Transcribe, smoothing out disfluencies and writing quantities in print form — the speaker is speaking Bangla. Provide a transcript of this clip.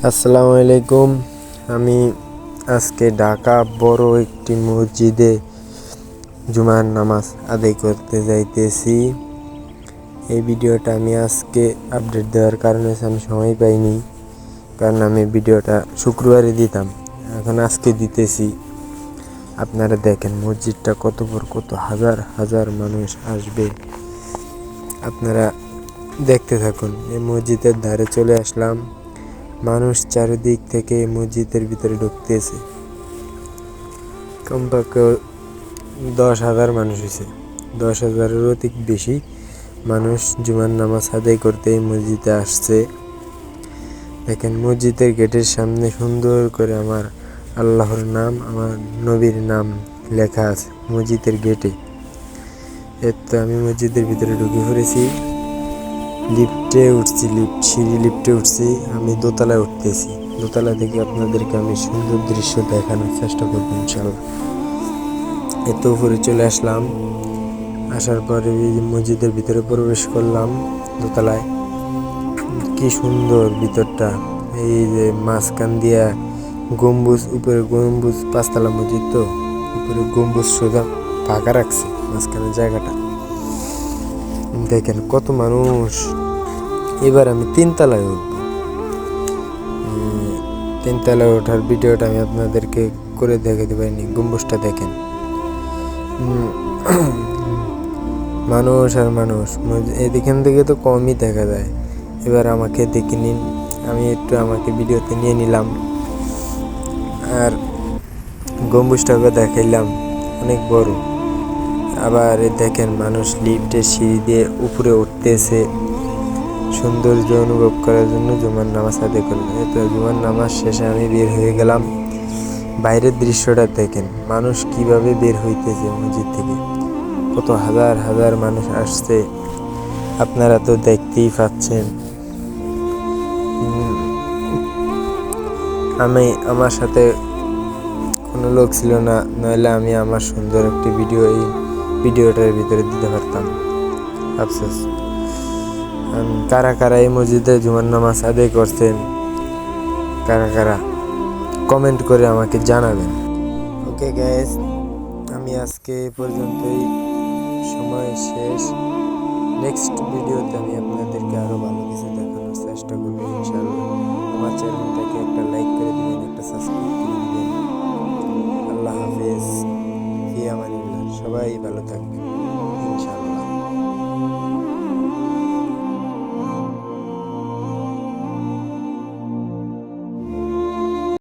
আসসালামু আলাইকুম। আমি আজকে ঢাকা বড় একটি মসজিদে জুমার নামাজ আদায় করতে যাইতেছি। এই ভিডিওটা আমি আজকে আপডেট দেওয়ার কারণে আমি সময় পাইনি, কারণ আমি ভিডিওটা শুক্রবারে দিতাম, এখন আজকে দিতেছি। আপনারা দেখেন মসজিদটা কত বড়, কত হাজার হাজার মানুষ আসবে, আপনারা দেখতে থাকুন। এই মসজিদের ধারে চলে আসলাম। মানুষ চারিদিক থেকে মসজিদের ভিতরে ঢুকতেছে। কমপক্ষে 10,000 মানুষ হয়েছে, 10,000-এর অধিক বেশি মানুষ জুমার নামাজ আদায় করতে এই মসজিদে আসছে। দেখেন মসজিদের গেটের সামনে সুন্দর করে আমার আল্লাহর নাম, আমার নবীর নাম লেখা আছে মসজিদের গেটে। এর তো আমি মসজিদের ভিতরে ঢুকে পড়েছি, লিফটে উঠছি, লিফটে উঠছি। আমি দোতলায় উঠতেছি। দোতলা থেকে আপনাদেরকে আমি সুন্দর দৃশ্য দেখানোর চেষ্টা করবো ইনশাল্লাহ। এত উপরে চলে আসলাম। আসার পরে মসজিদের ভিতরে প্রবেশ করলাম দোতলায়। কি সুন্দর ভিতরটা! এই যে মাঝখান দিয়া গম্বুজ, উপরে গম্বুজ, 5তলা মসজিদ তো, উপরে গম্বুজ সোজা ফাঁকা রাখছে মাঝখানে জায়গাটা। দেখেন কত মানুষ। এবার আমি 3তলায় উঠব। 3তলায় ওঠার ভিডিওটা আমি আপনাদেরকে করে দেখাতে পারিনি। গম্বুজটা দেখেন, মানুষ আর মানুষ। এদিকে থেকে তো কমই দেখা যায়। এবার আমাকে দেখে নিন, আমি একটু আমাকে ভিডিওতে নিয়ে নিলাম আর গম্বুজটাকে দেখাইলাম, অনেক বড়। আবার দেখেন মানুষ লিফটের সিঁড়ি দিয়ে উপরে উঠতেছে সৌন্দর্য অনুভব করার জন্য জুমার নামাজ আদায় করলেন। তো জুমার নামাজ শেষে আমি বের হয়ে গেলাম। বাইরের দৃশ্যটা দেখেন, মানুষ কিভাবে বের হইতেছে মসজিদ থেকে, কত হাজার হাজার মানুষ আসছে, আপনারা তো দেখতেই পাচ্ছেন। আমার সাথে কোনো লোক ছিল না, নইলে আমি আমার সুন্দর একটি এই ভিডিওটার ভিতরে দিতে পারতাম। আফসোস। কারা কারা এই মসজিদে জুমার নামাজ আদায় করছেন, কারা কারা কমেন্ট করে আমাকে জানাবেন। ওকে গাইস, আমি আজকে পর্যন্তই, সময় শেষ। নেক্সট ভিডিওতে আমি আপনাদেরকে আরও ভালো কিছু দেখানোর চেষ্টা করবো ইনশাআল্লাহ। আমার চ্যানেলটাকে একটা লাইক করে দিবেন, একটা সাবস্ক্রাইব করে দিবেন। আল্লাহ হাফেজ, ফি আমানিল্লাহ। সবাই ভালো থাকবেন।